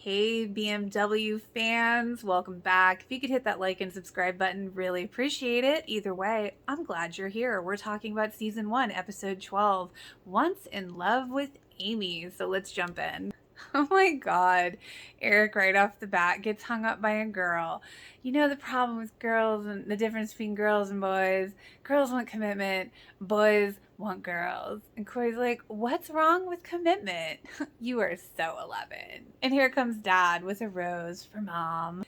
Hey BMW fans, welcome back. If you could hit that like and subscribe button, really appreciate it. Either way, I'm glad you're here. We're talking about season 1, episode 12, Once in Love with Amy. So let's jump in. Oh my god, Eric right off the bat gets hung up by a girl. You know the problem with girls and the difference between girls and boys. Girls want commitment, boys want girls. And Corey's like, what's wrong with commitment? You are so 11. And here comes Dad with a rose for Mom.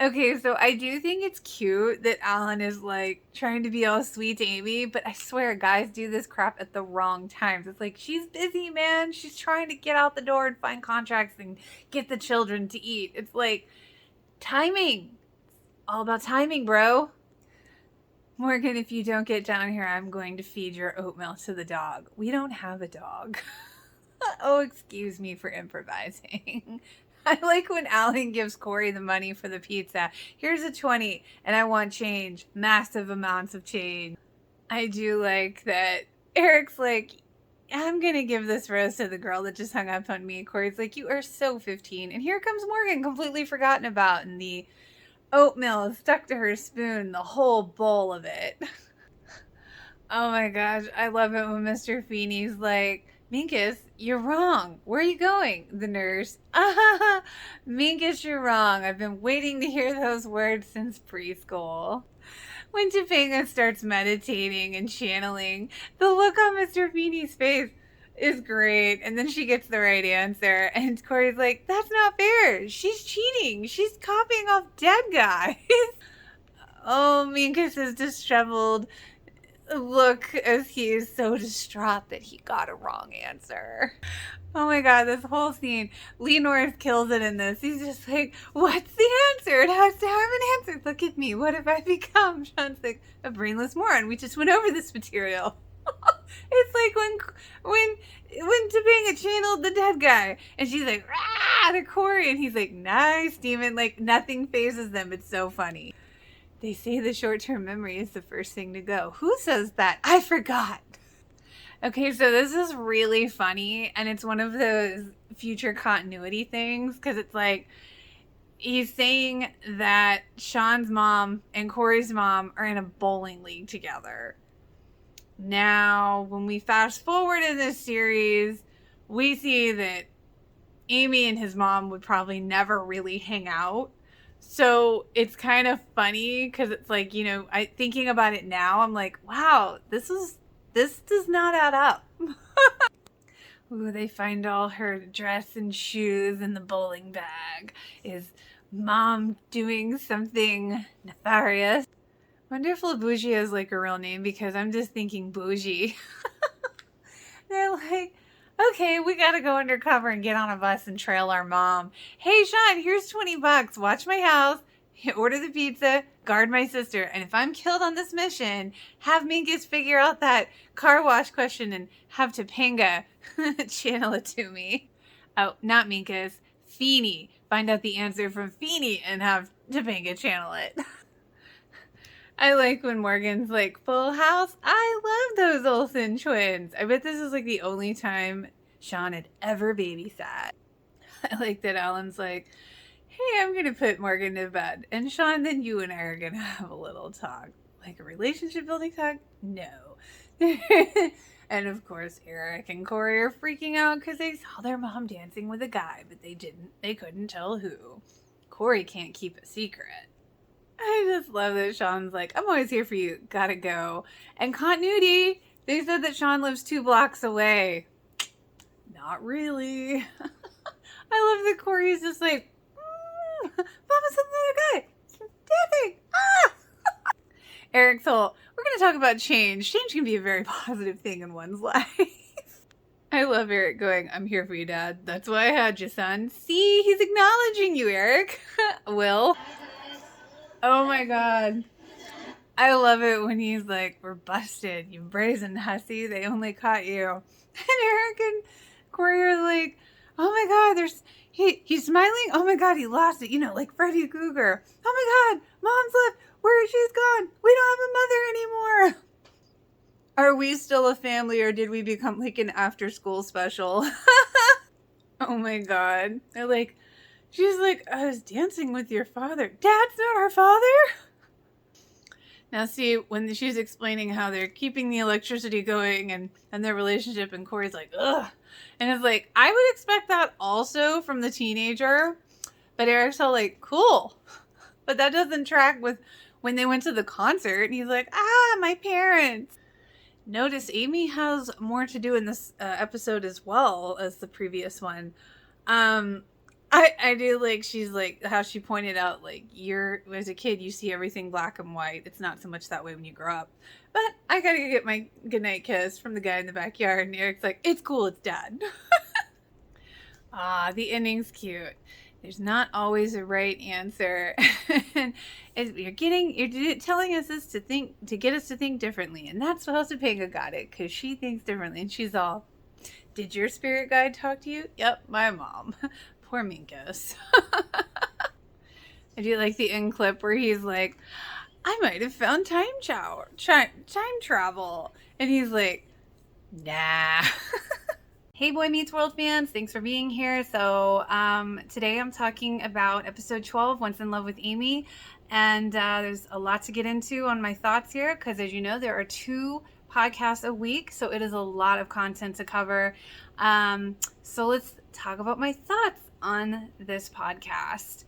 Okay, so I do think it's cute that Alan is like trying to be all sweet to Amy, but I swear guys do this crap at the wrong times. It's like, she's busy, man. She's trying to get out the door and find contracts and get the children to eat. It's like, timing. All about timing, bro. Morgan, if you don't get down here, I'm going to feed your oatmeal to the dog. We don't have a dog. Oh, excuse me for improvising. I like when Alan gives Corey the money for the pizza. Here's a 20, and I want change. Massive amounts of change. I do like that Eric's like, I'm going to give this rose to the girl that just hung up on me. Corey's like, you are so 15. And here comes Morgan, completely forgotten about, and the oatmeal is stuck to her spoon, the whole bowl of it. Oh my gosh, I love it when Mr. Feeney's like, Minkus, you're wrong. Where are you going? The nurse. Minkus, you're wrong. I've been waiting to hear those words since preschool. When Topanga starts meditating and channeling, the look on Mr. Feeney's face is great. And then she gets the right answer. And Corey's like, that's not fair. She's cheating. She's copying off dead guys. Oh, Minkus is disheveled. Look as he is so distraught that he got a wrong answer. Oh my god, this whole scene. Lee Norris kills it in this. He's just like, what's the answer? It has to have an answer. Look at me. What have I become? Sean's like, a brainless moron. We just went over this material. It's like when Topanga channeled the dead guy and she's like, rah, to Corey, and he's like, nice, demon. Like, nothing phases them. It's so funny. They say the short-term memory is the first thing to go. Who says that? I forgot. Okay, so this is really funny, and it's one of those future continuity things, because it's like, he's saying that Sean's mom and Corey's mom are in a bowling league together. Now, when we fast forward in this series, we see that Amy and his mom would probably never really hang out. So it's kind of funny because it's like, you know, thinking about it now, I'm like, wow, this does not add up. Ooh, they find all her dress and shoes in the bowling bag. Is Mom doing something nefarious? Wonder if LaBougie is like a real name, because I'm just thinking bougie. They're like, okay, we gotta go undercover and get on a bus and trail our mom. Hey, Sean, here's $20. Watch my house, order the pizza, guard my sister. And if I'm killed on this mission, have Minkus figure out that car wash question and have Topanga channel it to me. Oh, not Minkus, Feeney. Find out the answer from Feeney and have Topanga channel it. I like when Morgan's like, Full House. I love those Olsen twins. I bet this is like the only time Sean had ever babysat. I like that Alan's like, hey, I'm going to put Morgan to bed. And Sean, then you and I are going to have a little talk. Like a relationship building talk? No. And of course, Eric and Corey are freaking out because they saw their mom dancing with a guy, but they couldn't tell who. Corey can't keep a secret. I just love that Sean's like, I'm always here for you. Gotta go. And continuity, they said that Sean lives 2 blocks away. Not really. I love that Corey's just like, Mama's with another guy. Dancing. Ah! Eric's all, we're going to talk about change. Change can be a very positive thing in one's life. I love Eric going, I'm here for you, Dad. That's why I had you, son. See, he's acknowledging you, Eric. Will. Oh my god. I love it when he's like, we're busted, you brazen hussy. They only caught you. And Eric and Corey are like, oh my god, he's smiling. Oh my god, he lost it. You know, like Freddy Krueger. Oh my god, Mom's left. She's gone. We don't have a mother anymore. Are we still a family, or did we become like an after school special? Oh my god. They're like, She's like, I was dancing with your father. Dad's not our father? Now, see, when she's explaining how they're keeping the electricity going and their relationship, and Corey's like, ugh. And it's like, I would expect that also from the teenager. But Eric's all like, cool. But that doesn't track with when they went to the concert. And he's like, my parents. Notice Amy has more to do in this episode as well as the previous one. I do like, she's like, how she pointed out, like, as a kid, you see everything black and white. It's not so much that way when you grow up. But I gotta get my goodnight kiss from the guy in the backyard. And Eric's like, it's cool, it's Dad. The ending's cute. There's not always a right answer. And you're telling us this to get us to think differently. And that's how Topanga got it, because she thinks differently. And she's all, did your spirit guide talk to you? Yep, my mom. Poor Minkus. I do like the end clip where he's like, I might have found time travel. And he's like, nah. Hey Boy Meets World fans, thanks for being here. So today I'm talking about episode 12, Once in Love with Amy. And there's a lot to get into on my thoughts here, because as you know, there are 2 podcasts a week. So it is a lot of content to cover. So let's talk about my thoughts on this podcast.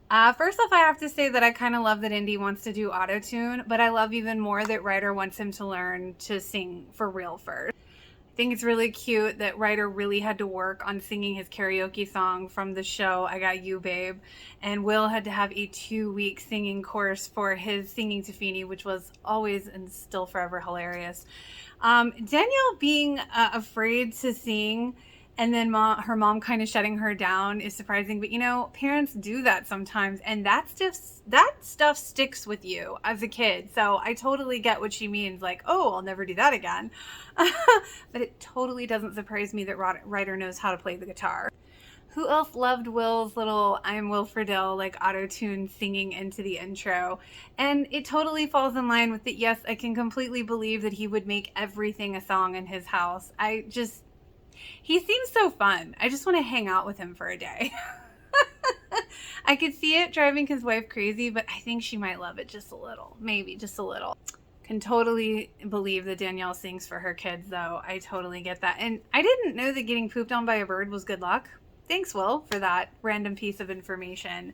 First off, I have to say that I kind of love that Indy wants to do auto-tune, but I love even more that Ryder wants him to learn to sing for real first. I think it's really cute that Ryder really had to work on singing his karaoke song from the show I Got You, Babe, and Will had to have a 2-week singing course for his singing to Feeney, which was always and still forever hilarious. Danielle being afraid to sing and then her mom kind of shutting her down is surprising. But, you know, parents do that sometimes. And that stuff sticks with you as a kid. So I totally get what she means. Like, oh, I'll never do that again. But it totally doesn't surprise me that Ryder knows how to play the guitar. Who else loved Will's little I'm Will Friedle, like auto-tune singing into the intro? And it totally falls in line with that. Yes, I can completely believe that he would make everything a song in his house. He seems so fun. I just want to hang out with him for a day. I could see it driving his wife crazy, but I think she might love it just a little. Maybe just a little. Can totally believe that Danielle sings for her kids, though. I totally get that. And I didn't know that getting pooped on by a bird was good luck. Thanks, Will, for that random piece of information.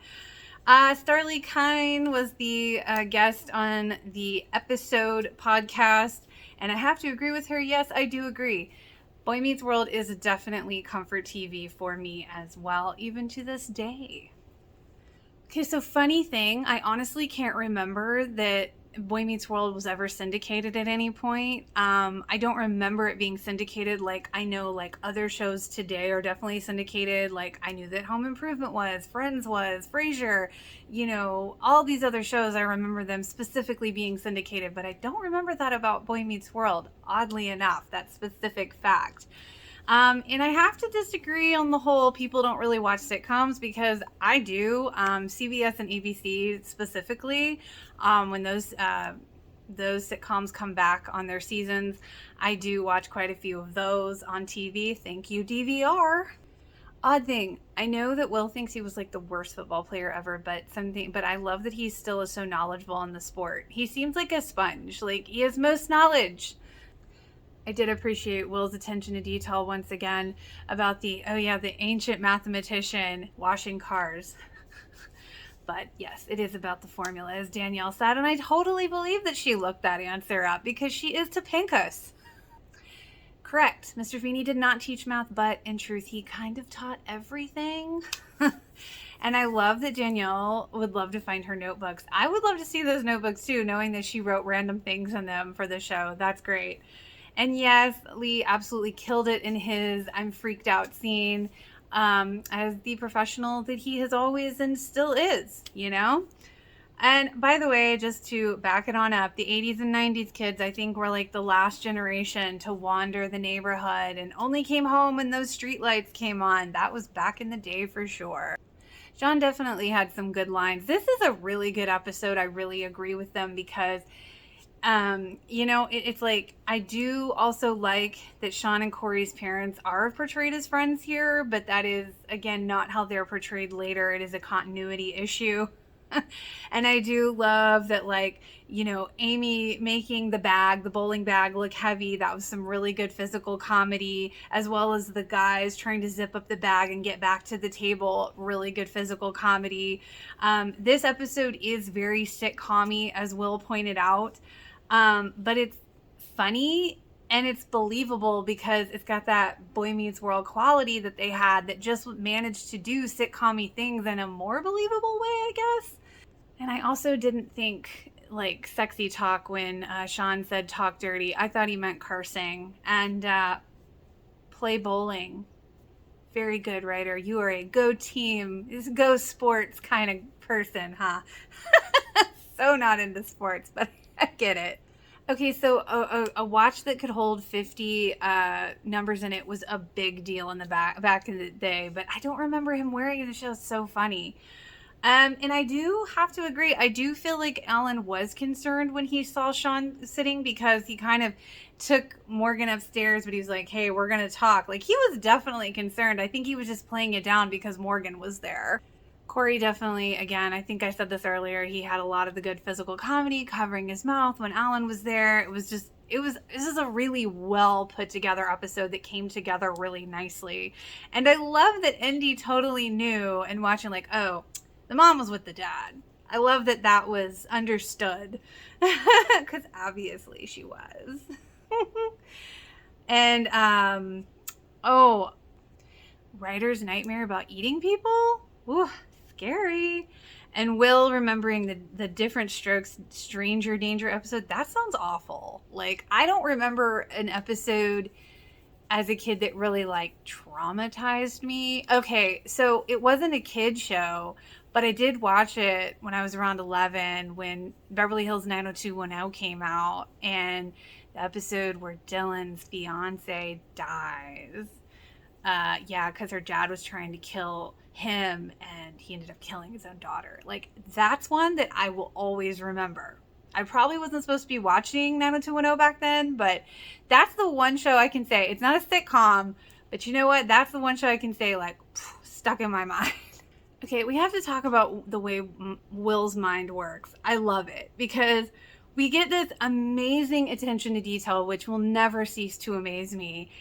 Starlee Kine was the guest on the episode podcast, and I have to agree with her. Yes, I do agree. Boy Meets World is definitely comfort TV for me as well, even to this day. Okay, so funny thing, I honestly can't remember that Boy Meets World was ever syndicated at any point. I don't remember it being syndicated like I know like other shows today are definitely syndicated. Like I knew that Home Improvement was, Friends was, Frasier, you know, all these other shows, I remember them specifically being syndicated, but I don't remember that about Boy Meets World, oddly enough, that specific fact. And I have to disagree on the whole people don't really watch sitcoms, because I do. CBS and ABC specifically, when those sitcoms come back on their seasons, I do watch quite a few of those on TV. Thank you, DVR. Odd thing, I know that Will thinks he was like the worst football player ever, but I love that he still is so knowledgeable in the sport. He seems like a sponge, like he has most knowledge. I did appreciate Will's attention to detail once again about the ancient mathematician washing cars. But yes, it is about the formula, as Danielle said, and I totally believe that she looked that answer up because she is Topinkus. Correct. Mr. Feeney did not teach math, but in truth, he kind of taught everything. And I love that Danielle would love to find her notebooks. I would love to see those notebooks too, knowing that she wrote random things in them for the show. That's great. And yes, Lee absolutely killed it in his I'm freaked out scene, as the professional that he has always and still is, you know? And by the way, just to back it on up, the 80s and 90s kids, I think, were like the last generation to wander the neighborhood and only came home when those streetlights came on. That was back in the day for sure. John definitely had some good lines. This is a really good episode. I really agree with them because It's like, I do also like that Sean and Corey's parents are portrayed as friends here, but that is, again, not how they're portrayed later. It is a continuity issue. And I do love that, like, Amy making the bowling bag look heavy. That was some really good physical comedy, as well as the guys trying to zip up the bag and get back to the table. Really good physical comedy. This episode is very sitcom-y, as Will pointed out. But it's funny and it's believable because it's got that Boy Meets World quality that they had that just managed to do sitcom-y things in a more believable way, I guess. And I also didn't think like sexy talk when Sean said talk dirty. I thought he meant cursing. And play bowling. Very good, writer. You are a go team, go sports kind of person, huh? So not into sports, but I get it. Okay, so a watch that could hold 50 numbers in it was a big deal in the back in the day, but I don't remember him wearing it. The show's so funny. And I do have to agree. I do feel like Alan was concerned when he saw Sean sitting, because he kind of took Morgan upstairs, but he was like, hey, we're going to talk. Like, he was definitely concerned. I think he was just playing it down because Morgan was there. Corey definitely, again, I think I said this earlier, he had a lot of the good physical comedy covering his mouth when Alan was there. This is a really well put together episode that came together really nicely. And I love that Indy totally knew and watching, like, oh, the mom was with the dad. I love that was understood, because obviously she was. And, writer's nightmare about eating people? Ooh, scary. And Will remembering the different strokes, stranger danger episode. That sounds awful. Like, I don't remember an episode as a kid that really, like, traumatized me. Okay, so it wasn't a kid show, but I did watch it when I was around 11 when Beverly Hills 90210 came out, and the episode where Dylan's fiance dies. Because her dad was trying to kill him and he ended up killing his own daughter. Like, that's one that I will always remember. I probably wasn't supposed to be watching 90210 back then, but that's the one show I can say. It's not a sitcom, but you know what? That's the one show I can say, like, stuck in my mind. Okay, we have to talk about the way Will's mind works. I love it because we get this amazing attention to detail, which will never cease to amaze me.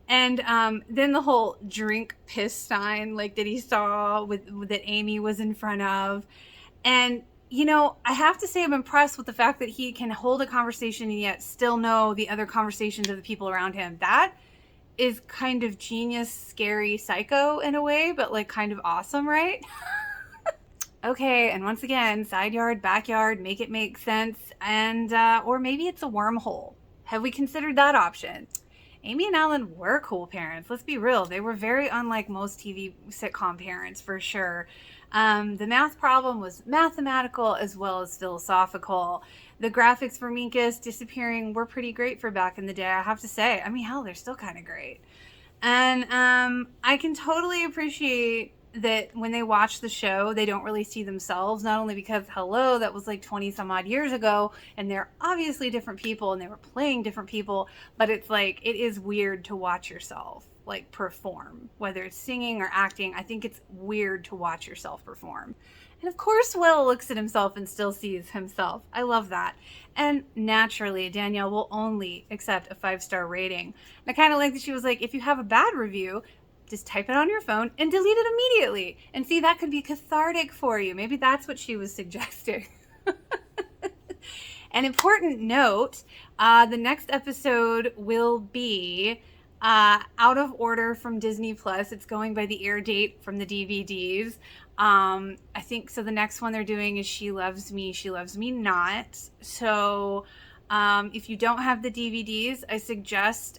And then the whole drink piss sign, like, that he saw that Amy was in front of. And, I have to say I'm impressed with the fact that he can hold a conversation and yet still know the other conversations of the people around him. That is kind of genius, scary, psycho in a way, but, like, kind of awesome, right? Okay, and once again, side yard, backyard, make it make sense, and or maybe it's a wormhole. Have we considered that option? Amy and Alan were cool parents. Let's be real. They were very unlike most TV sitcom parents, for sure. The math problem was mathematical as well as philosophical. The graphics for Minkus disappearing were pretty great for back in the day, I have to say. I mean, hell, they're still kind of great. And I can totally appreciate that when they watch the show, they don't really see themselves, not only because, hello, that was like 20 some odd years ago, and they're obviously different people, and they were playing different people, but it's like, it is weird to watch yourself, like, perform, whether it's singing or acting. I think it's weird to watch yourself perform. And of course, Will looks at himself and still sees himself. I love that. And naturally, Danielle will only accept a 5-star rating. And I kind of like that she was like, if you have a bad review, just type it on your phone and delete it immediately. And see, that could be cathartic for you. Maybe that's what she was suggesting. An important note, the next episode will be out of order from Disney Plus. It's going by the air date from the DVDs. I think so. The next one they're doing is She Loves Me, She Loves Me Not. So if you don't have the DVDs, I suggest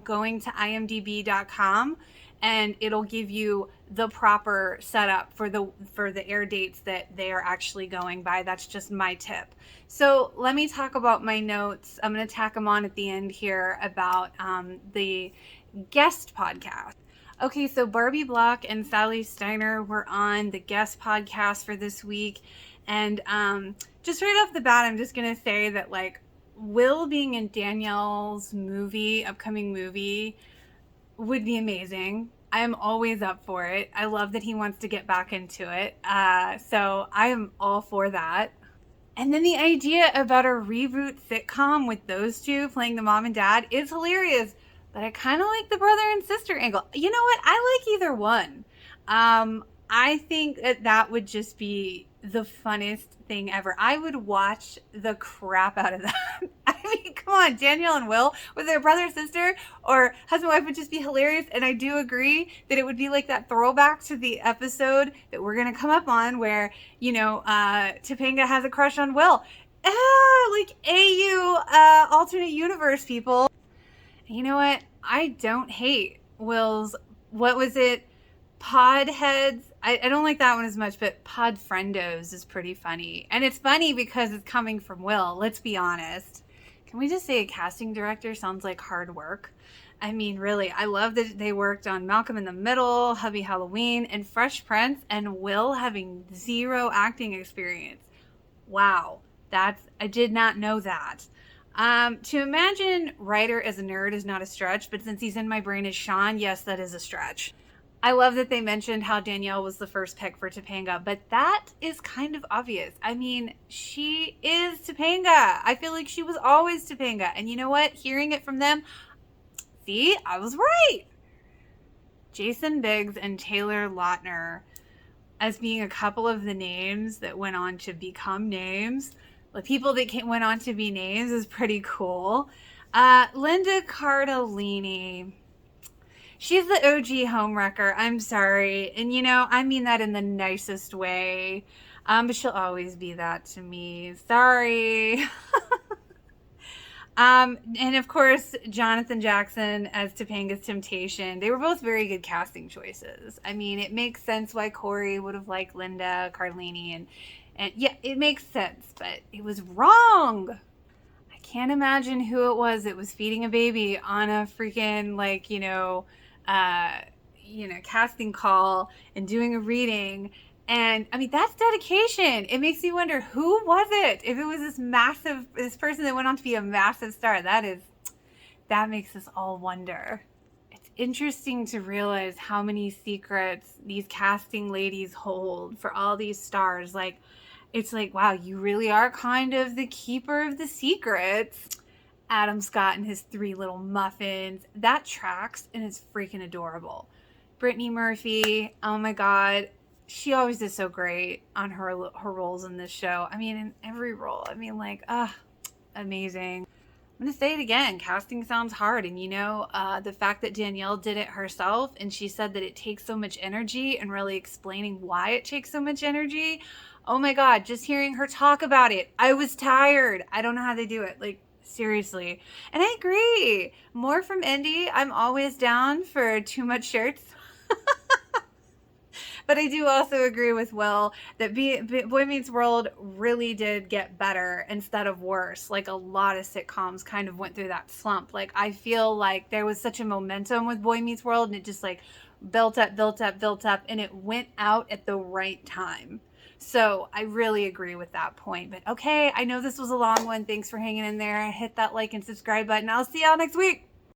going to imdb.com, and it'll give you the proper setup for the air dates that they are actually going by. That's just my tip. So let me talk about my notes. I'm going to tack them on at the end here about the guest podcast. Okay, so Barbie Block and Sally Steiner were on the guest podcast for this week. And just right off the bat, I'm just going to say that, like, Will being in Danielle's upcoming movie, would be amazing. I am always up for it. I love that he wants to get back into it. So I am all for that. And then the idea about a reboot sitcom with those two playing the mom and dad is hilarious. But I kind of like the brother and sister angle. You know what? I like either one. I think that would just be the funnest thing ever. I would watch the crap out of that. I mean, come on, Danielle and Will with their brother sister or husband wife would just be hilarious. And I do agree that it would be like that throwback to the episode that we're gonna come up on where Topanga has a crush on Will. Like AU alternate universe people. And you know what? I don't hate Will's. What was it? Pod heads. I don't like that one as much, but pod friendos is pretty funny. And it's funny because it's coming from Will. Let's be honest. Can we just say a casting director sounds like hard work? I mean, really, I love that they worked on Malcolm in the Middle, Hubby Halloween, and Fresh Prince, and Will having zero acting experience. Wow. I did not know that. To imagine writer as a nerd is not a stretch, but since he's in my brain as Sean, yes, that is a stretch. I love that they mentioned how Danielle was the first pick for Topanga, but that is kind of obvious. I mean, she is Topanga. I feel like she was always Topanga. And you know what? Hearing it from them, see, I was right. Jason Biggs and Taylor Lautner as being a couple of the names that went on to become names. The people that went on to be names is pretty cool. Linda Cardellini. She's the OG homewrecker. I'm sorry. And, I mean that in the nicest way. But she'll always be that to me. Sorry. And, of course, Jonathan Jackson as Topanga's Temptation. They were both very good casting choices. I mean, it makes sense why Corey would have liked Linda Cardellini. And yeah, it makes sense. But it was wrong. I can't imagine who it was that was feeding a baby on a freaking, casting call and doing a reading. And I mean, that's dedication. It makes me wonder, who was it? If it was this person that went on to be a massive star, that makes us all wonder. It's interesting to realize how many secrets these casting ladies hold for all these stars. It's like, wow, you really are kind of the keeper of the secrets. Adam Scott and his 3 little muffins. That tracks, and it's freaking adorable. Brittany Murphy, oh my God. She always is so great on her roles in this show. I mean, in every role. I mean, amazing. I'm going to say it again. Casting sounds hard. And, the fact that Danielle did it herself, and she said that it takes so much energy, and really explaining why it takes so much energy. Oh my God, just hearing her talk about it. I was tired. I don't know how they do it. Seriously. And I agree. More from Indy. I'm always down for too much shirts. But I do also agree with Will that Boy Meets World really did get better instead of worse. A lot of sitcoms kind of went through that slump. I feel like there was such a momentum with Boy Meets World, and it just built up, and it went out at the right time. So I really agree with that point. But okay, I know this was a long one. Thanks for hanging in there. Hit that like and subscribe button. I'll see y'all next week.